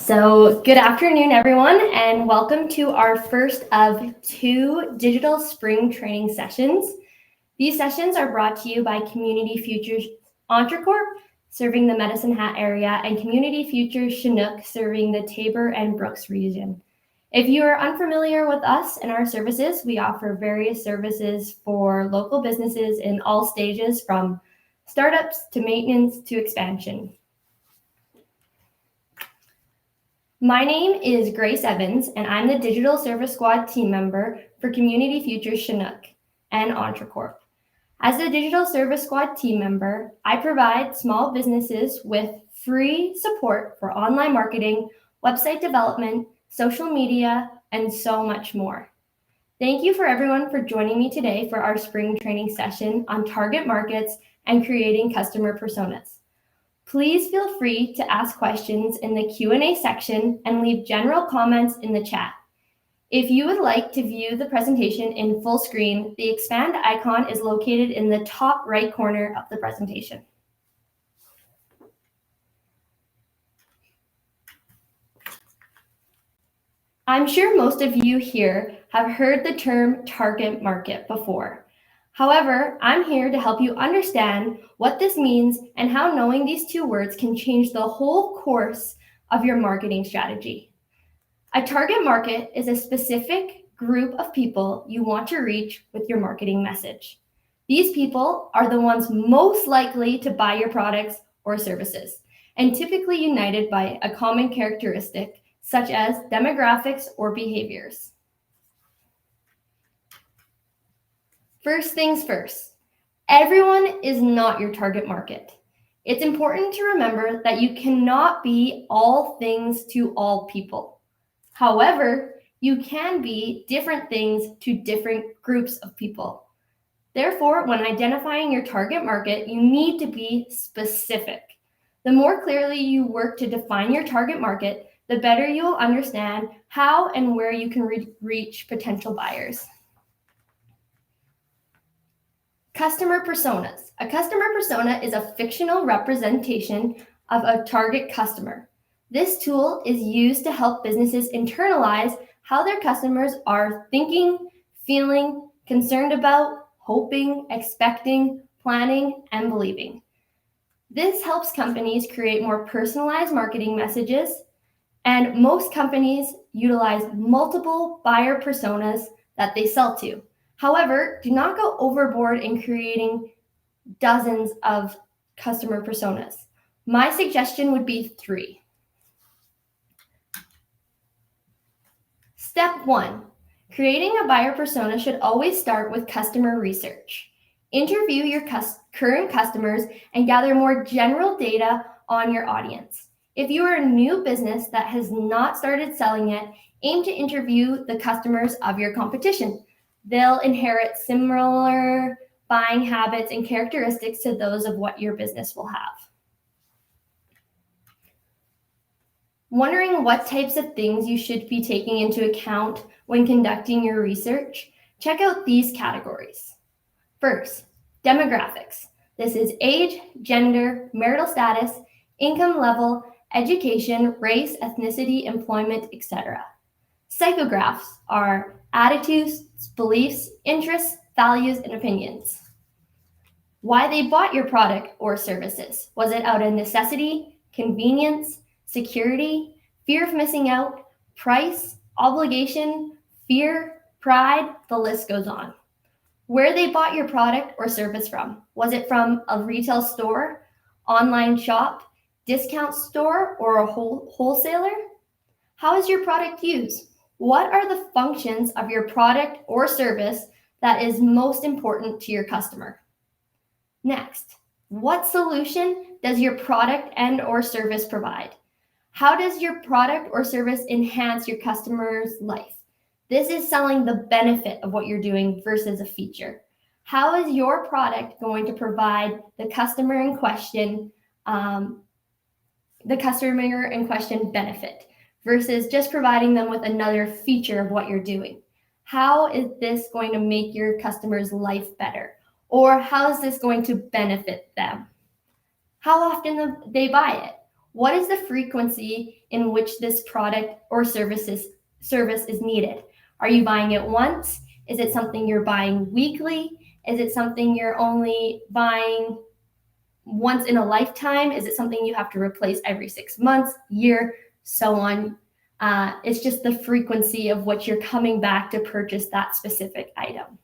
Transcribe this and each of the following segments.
So good afternoon, everyone, and welcome to our first of 2 digital spring training sessions. These sessions are brought to you by Community Futures Entre-Corp, serving the Medicine Hat area, and Community Futures Chinook, serving the Tabor and Brooks region. If you are unfamiliar with us and our services, we offer various services for local businesses in all stages, from startups to maintenance to expansion. My name is Grace Evans, and I'm the Digital Service Squad team member for Community Futures Chinook and Entre-Corp. As the Digital Service Squad team member, I provide small businesses with free support for online marketing, website development, social media, and so much more. Thank you for everyone for joining me today for our spring training session on target markets and creating customer personas. Please feel free to ask questions in the Q&A section and leave general comments in the chat. If you would like to view the presentation in full screen, the expand icon is located in the top right corner of the presentation. I'm sure most of you here have heard the term target market before. However, I'm here to help you understand what this means and how knowing these two words can change the whole course of your marketing strategy. A target market is a specific group of people you want to reach with your marketing message. These people are the ones most likely to buy your products or services, and typically united by a common characteristic such as demographics or behaviors. First things first, everyone is not your target market. It's important to remember that you cannot be all things to all people. However, you can be different things to different groups of people. Therefore, when identifying your target market, you need to be specific. The more clearly you work to define your target market, the better you will understand how and where you can reach potential buyers. Customer personas. A customer persona is a fictional representation of a target customer. This tool is used to help businesses internalize how their customers are thinking, feeling, concerned about, hoping, expecting, planning, and believing. This helps companies create more personalized marketing messages, and most companies utilize multiple buyer personas that they sell to. However, do not go overboard in creating dozens of customer personas. My suggestion would be 3. Step 1, creating a buyer persona should always start with customer research. Interview your current customers and gather more general data on your audience. If you are a new business that has not started selling yet, aim to interview the customers of your competition. They'll inherit similar buying habits and characteristics to those of what your business will have. Wondering what types of things you should be taking into account when conducting your research? Check out these categories. First, demographics. This is age, gender, marital status, income level, education, race, ethnicity, employment, etc. Psychographs are attitudes, beliefs, interests, values, and opinions. Why they bought your product or services. Was it out of necessity, convenience, security, fear of missing out, price, obligation, fear, pride, the list goes on. Where they bought your product or service from. Was it from a retail store, online shop, discount store, or a wholesaler? How is your product used? What are the functions of your product or service that is most important to your customer? Next, what solution does your product and or service provide? How does your product or service enhance your customer's life? This is selling the benefit of what you're doing versus a feature. How is your product going to provide the customer in question benefit versus just providing them with another feature of what you're doing? How is this going to make your customer's life better? Or how is this going to benefit them? How often do they buy it? What is the frequency in which this product or service is needed? Are you buying it once? Is it something you're buying weekly? Is it something you're only buying once in a lifetime? Is it something you have to replace every 6 months, year, so on? It's just the frequency of which you're coming back to purchase that specific item.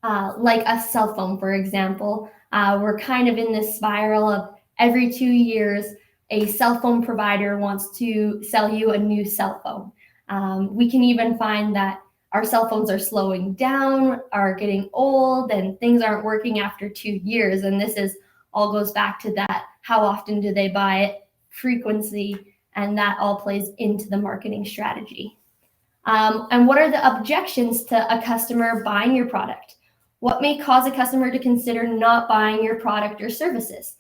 Like a cell phone, for example, we're kind of in this spiral of every 2 years, a cell phone provider wants to sell you a new cell phone. We can even find that our cell phones are slowing down, are getting old, and things aren't working after 2 years. And this all goes back to that. How often do they buy it? Frequency, and that all plays into the marketing strategy. And what are the objections to a customer buying your product? What may cause a customer to consider not buying your product or services?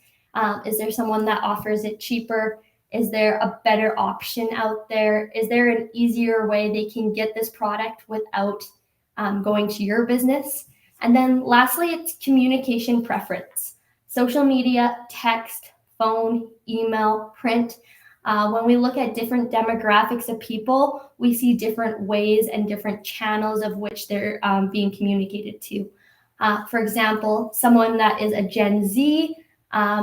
Is there someone that offers it cheaper? Is there a better option out there? Is there an easier way they can get this product without going to your business? And then lastly, it's communication preference. Social media, text, phone, email, print. When we look at different demographics of people, we see different ways and different channels of which they're being communicated to. For example, someone that is a Gen Z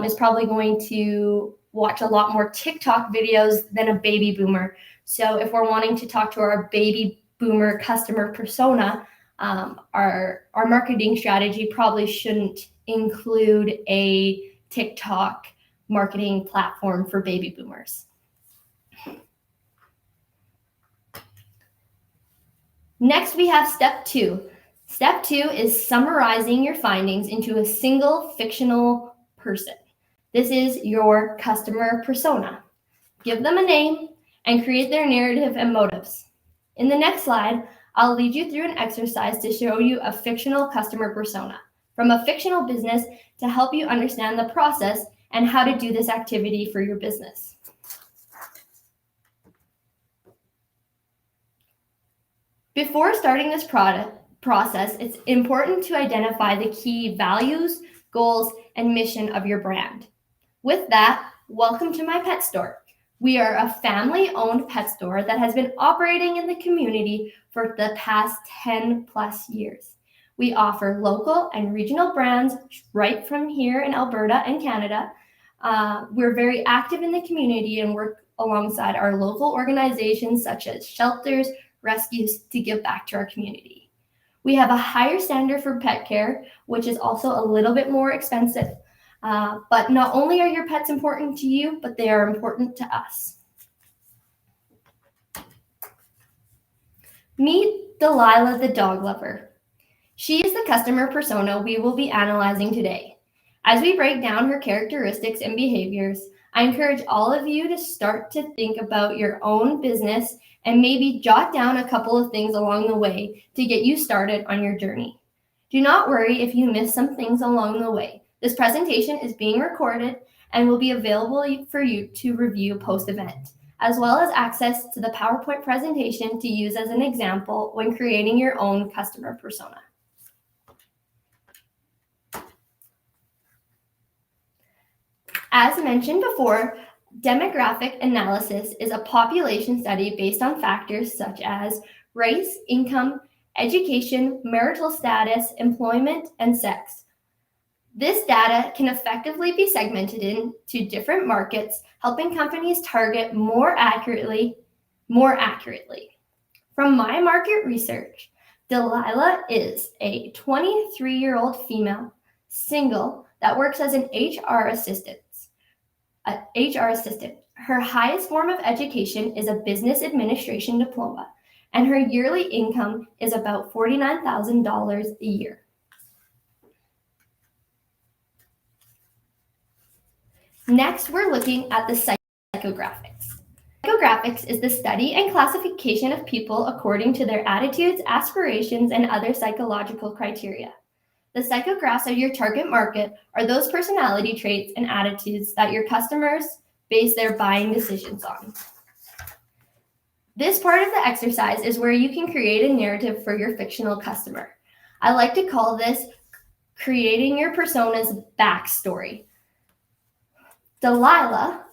is probably going to watch a lot more TikTok videos than a baby boomer. So if we're wanting to talk to our baby boomer customer persona, our marketing strategy probably shouldn't include a TikTok marketing platform for baby boomers. Next, we have step 2. Step 2 is summarizing your findings into a single fictional person. This is your customer persona. Give them a name and create their narrative and motives. In the next slide, I'll lead you through an exercise to show you a fictional customer persona from a fictional business to help you understand the process and how to do this activity for your business. Before starting this process, it's important to identify the key values, goals, and mission of your brand. With that, welcome to my pet store. We are a family-owned pet store that has been operating in the community for the past 10 plus years. We offer local and regional brands right from here in Alberta and Canada. We're very active in the community and work alongside our local organizations such as shelters, rescues to give back to our community. We have a higher standard for pet care, which is also a little bit more expensive. But not only are your pets important to you, but they are important to us. Meet Delilah the dog lover. She is the customer persona we will be analyzing today. As we break down her characteristics and behaviors, I encourage all of you to start to think about your own business and maybe jot down a couple of things along the way to get you started on your journey. Do not worry if you miss some things along the way. This presentation is being recorded and will be available for you to review post-event, as well as access to the PowerPoint presentation to use as an example when creating your own customer persona. As mentioned before, demographic analysis is a population study based on factors such as race, income, education, marital status, employment, and sex. This data can effectively be segmented into different markets, helping companies target more accurately. From my market research, Delilah is a 23-year-old female, single, that works as an HR assistant. Her highest form of education is a business administration diploma, and her yearly income is about $49,000 a year. Next, we're looking at the psychographics. Psychographics is the study and classification of people according to their attitudes, aspirations, and other psychological criteria. The psychographs of your target market are those personality traits and attitudes that your customers base their buying decisions on. This part of the exercise is where you can create a narrative for your fictional customer. I like to call this creating your persona's backstory. Delilah,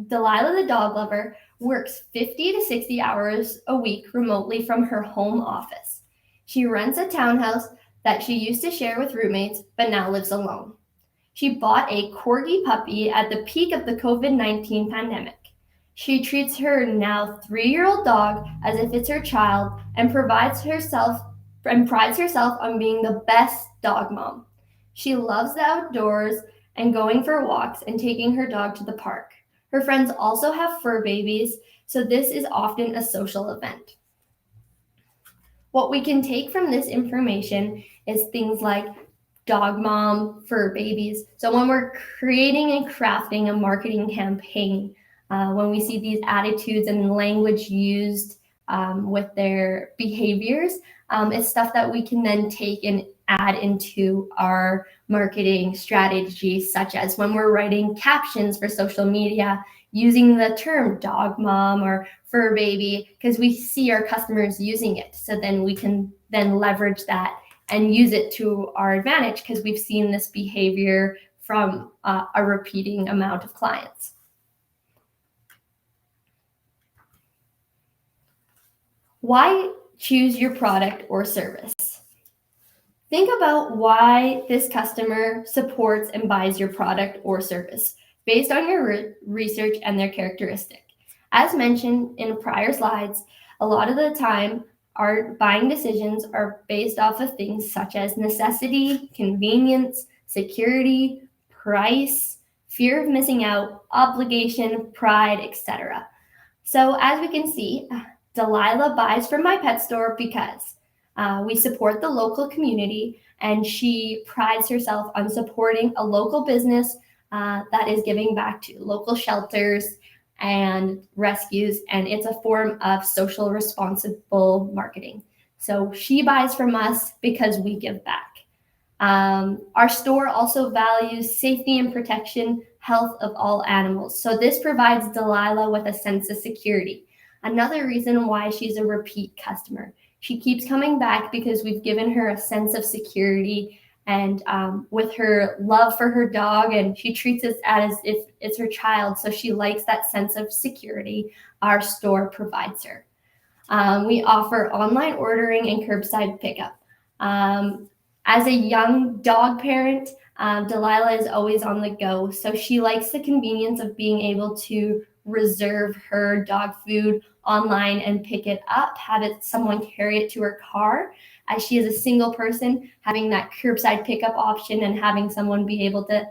Delilah the dog lover works 50 to 60 hours a week remotely from her home office. She rents a townhouse that she used to share with roommates, but now lives alone. She bought a corgi puppy at the peak of the COVID-19 pandemic. She treats her now 3-year-old dog as if it's her child and prides herself on being the best dog mom. She loves the outdoors and going for walks and taking her dog to the park. Her friends also have fur babies, so this is often a social event. What we can take from this information is things like dog mom, fur babies. So when we're creating and crafting a marketing campaign, when we see these attitudes and language used with their behaviors, it's stuff that we can then take and add into our marketing strategy, such as when we're writing captions for social media, using the term dog mom or fur baby, because we see our customers using it. So then we can then leverage that and use it to our advantage because we've seen this behavior from a repeating amount of clients. Why choose your product or service? Think about why this customer supports and buys your product or service based on your research and their characteristic. As mentioned in prior slides, a lot of the time, our buying decisions are based off of things such as necessity, convenience, security, price, fear of missing out, obligation, pride, etc. So as we can see, Delilah buys from my pet store because we support the local community, and she prides herself on supporting a local business that is giving back to local shelters and rescues, and it's a form of social responsible marketing. So she buys from us because we give back. Our store also values safety and protection, health of all animals. So this provides Delilah with a sense of security. Another reason why she's a repeat customer. She keeps coming back because we've given her a sense of security and with her love for her dog, and she treats us as if it's her child. So she likes that sense of security our store provides her. We offer online ordering and curbside pickup. As a young dog parent, Delilah is always on the go. So she likes the convenience of being able to reserve her dog food online and pick it up, someone carry it to her car. As she is a single person, having that curbside pickup option and having someone be able to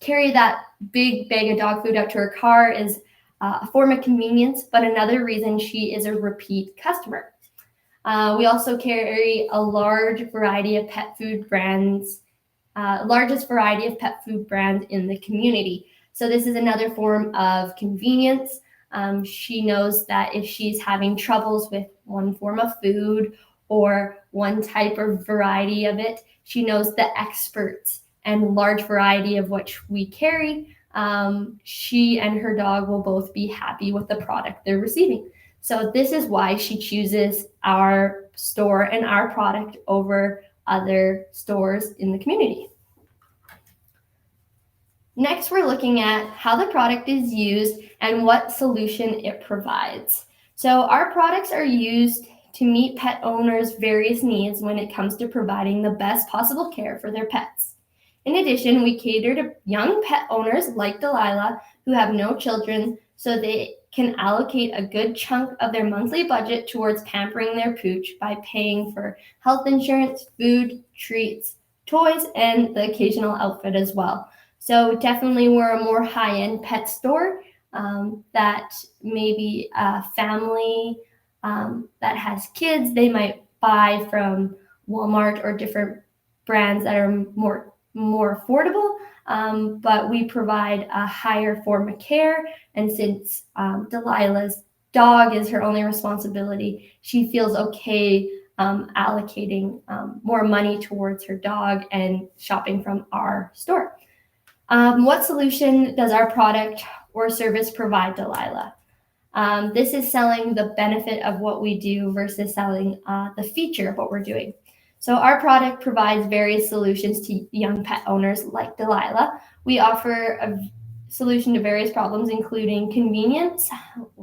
carry that big bag of dog food out to her car is a form of convenience, but another reason she is a repeat customer. We also carry a large variety of pet food brands, largest variety of pet food brands in the community. So this is another form of convenience. She knows that if she's having troubles with one form of food or one type or variety of it, she knows the experts and large variety of which we carry. She and her dog will both be happy with the product they're receiving. So this is why she chooses our store and our product over other stores in the community. Next, we're looking at how the product is used and what solution it provides. So our products are used to meet pet owners' various needs when it comes to providing the best possible care for their pets. In addition, we cater to young pet owners like Delilah who have no children, so they can allocate a good chunk of their monthly budget towards pampering their pooch by paying for health insurance, food, treats, toys, and the occasional outfit as well. So definitely we're a more high-end pet store that maybe a family that has kids, they might buy from Walmart or different brands that are more affordable, but we provide a higher form of care. And since Delilah's dog is her only responsibility, she feels okay allocating more money towards her dog and shopping from our store. What solution does our product or service provide, Delilah? This is selling the benefit of what we do versus selling the feature of what we're doing. So our product provides various solutions to young pet owners like Delilah. We offer solution to various problems, including convenience,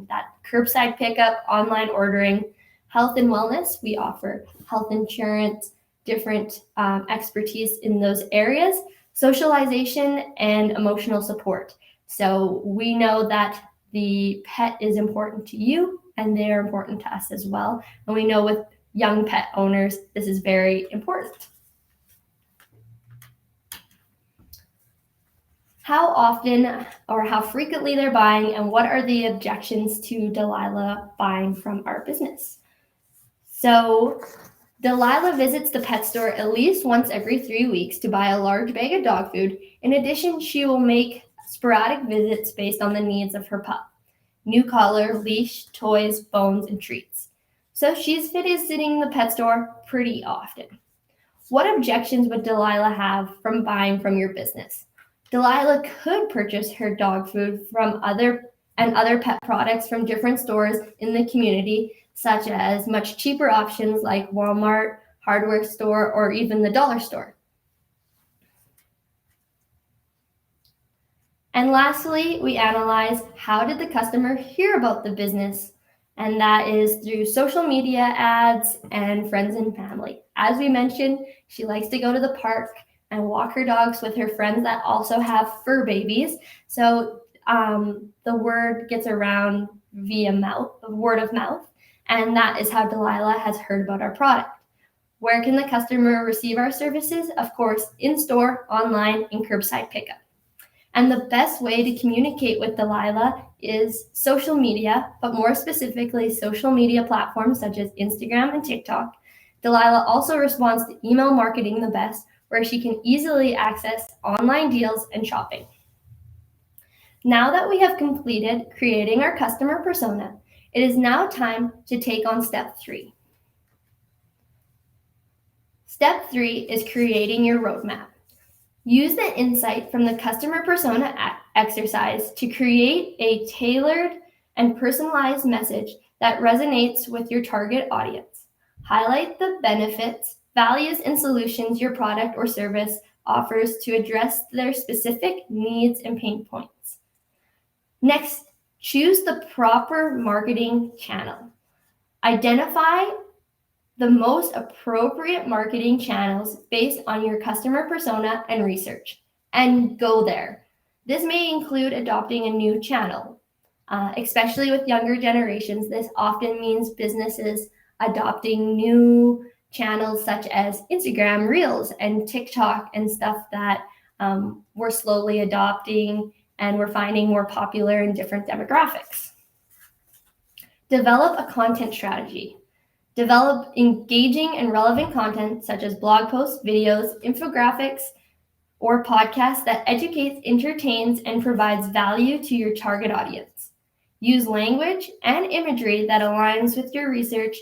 that curbside pickup, online ordering, health and wellness. We offer health insurance, different expertise in those areas, socialization, and emotional support. So we know that the pet is important to you and they're important to us as well. And we know with young pet owners, this is very important. How often or how frequently they're buying, and what are the objections to Delilah buying from our business? So Delilah visits the pet store at least once every 3 weeks to buy a large bag of dog food. In addition, she will make sporadic visits based on the needs of her pup: new collar, leash, toys, bones, and treats. So she's visiting the pet store pretty often. What objections would Delilah have from buying from your business? Delilah could purchase her dog food from other pet products from different stores in the community, such as much cheaper options like Walmart, hardware store, or even the dollar store. And lastly, we analyze how did the customer hear about the business? And that is through social media ads and friends and family. As we mentioned, she likes to go to the park and walk her dogs with her friends that also have fur babies. So the word gets around via word of mouth, and that is how Delilah has heard about our product. Where can the customer receive our services? Of course, in-store, online, and curbside pickup. And the best way to communicate with Delilah is social media, but more specifically, social media platforms such as Instagram and TikTok. Delilah also responds to email marketing the best, where she can easily access online deals and shopping. Now that we have completed creating our customer persona, it is now time to take on step 3. Step 3 is creating your roadmap. Use the insight from the customer persona exercise to create a tailored and personalized message that resonates with your target audience. Highlight the benefits, values, and solutions your product or service offers to address their specific needs and pain points. Next, choose the proper marketing channel. Identify the most appropriate marketing channels based on your customer persona and research, and go there. This may include adopting a new channel, especially with younger generations. This often means businesses adopting new channels such as Instagram Reels and TikTok and stuff that we're slowly adopting and we're finding more popular in different demographics. Develop a content strategy. Develop engaging and relevant content such as blog posts, videos, infographics, or podcasts that educates, entertains, and provides value to your target audience. Use language and imagery that aligns with your research,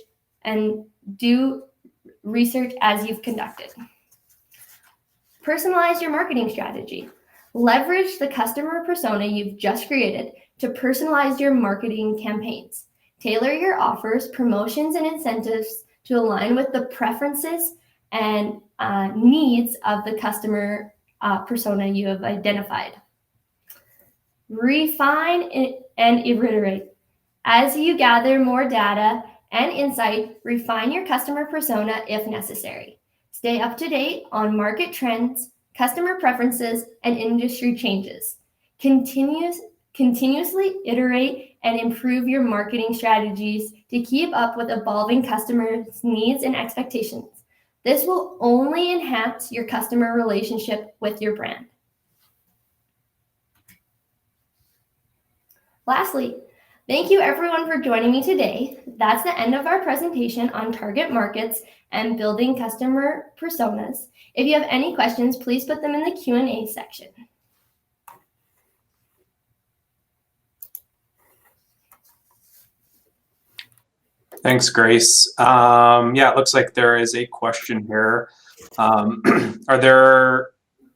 and do research as you've conducted. Personalize your marketing strategy. Leverage the customer persona you've just created to personalize your marketing campaigns. Tailor your offers, promotions, and incentives to align with the preferences and needs of the customer persona you have identified. Refine and iterate. As you gather more data and insight, refine your customer persona if necessary. Stay up to date on market trends, customer preferences, and industry changes. Continuously iterate and improve your marketing strategies to keep up with evolving customers' needs and expectations. This will only enhance your customer relationship with your brand. Lastly, thank you everyone for joining me today. That's the end of our presentation on target markets and building customer personas. If you have any questions, please put them in the Q&A section. Thanks, Grace. Yeah, it looks like there is a question here. Are there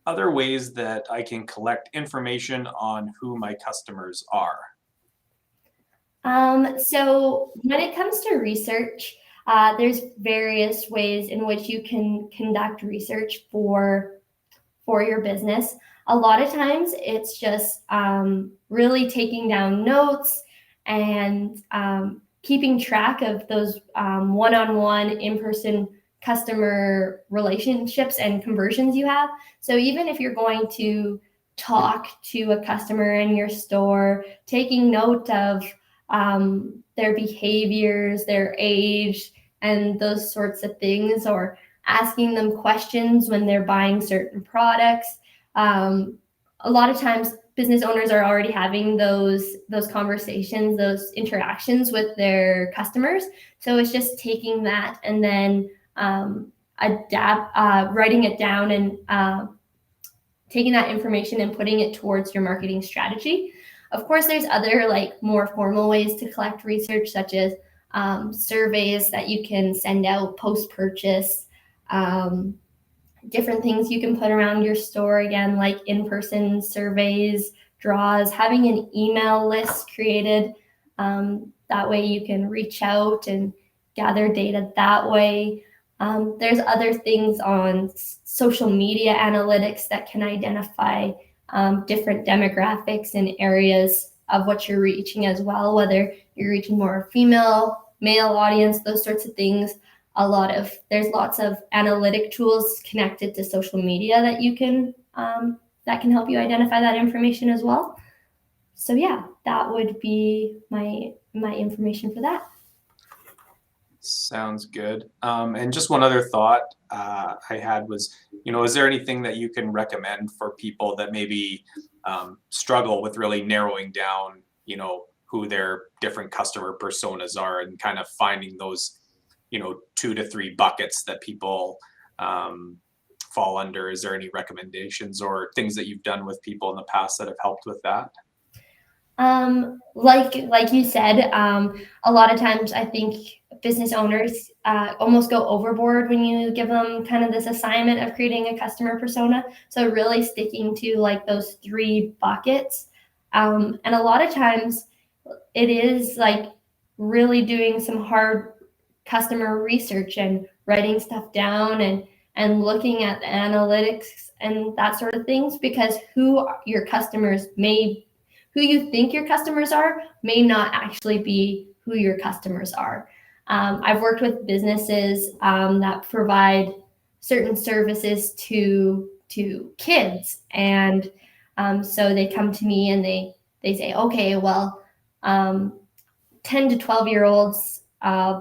other ways that I can collect information on who my customers are? So when it comes to research, there's various ways in which you can conduct research for your business. A lot of times it's just really taking down notes and keeping track of those one-on-one in-person customer relationships and conversions you have. So even if you're going to talk to a customer in your store, taking note of their behaviors, their age, and those sorts of things, or asking them questions when they're buying certain products. A lot of times business owners are already having those conversations, those interactions with their customers. So it's just taking that and then writing it down and taking that information and putting it towards your marketing strategy. Of course, there's other like more formal ways to collect research, such as surveys that you can send out post-purchase, different things you can put around your store, again, like in-person surveys, draws, having an email list created. That way you can reach out and gather data that way. There's other things on social media analytics that can identify different demographics and areas of what you're reaching as well, whether you're reaching more female, male audience, those sorts of things. There's lots of analytic tools connected to social media that you can that can help you identify that information as well. So yeah, that would be my information for that. Sounds good. And just one other thought I had was, is there anything that you can recommend for people that maybe struggle with really narrowing down, who their different customer personas are, and kind of finding those, 2 to 3 buckets that people fall under? Is there any recommendations or things that you've done with people in the past that have helped with that? Like you said, a lot of times I think business owners almost go overboard when you give them kind of this assignment of creating a customer persona. So really sticking to like those 3 buckets. And a lot of times it is like really doing some hard customer research and writing stuff down and looking at the analytics and that sort of things, because who you think your customers are may not actually be who your customers are. I've worked with businesses that provide certain services to kids, and so they come to me and they say, okay, well, 10 to 12-year-olds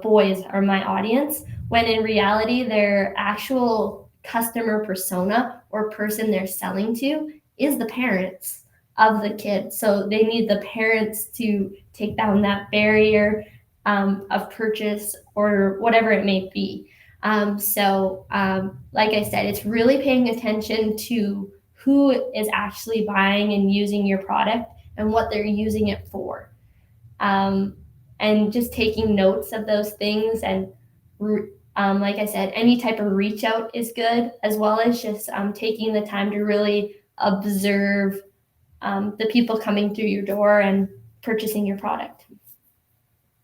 boys are my audience, when in reality their actual customer persona or person they're selling to is the parents of the kids. So they need the parents to take down that barrier of purchase or whatever it may be. Like I said, it's really paying attention to who is actually buying and using your product and what they're using it for. And just taking notes of those things. And like I said, any type of reach out is good, as well as just taking the time to really observe the people coming through your door and purchasing your product.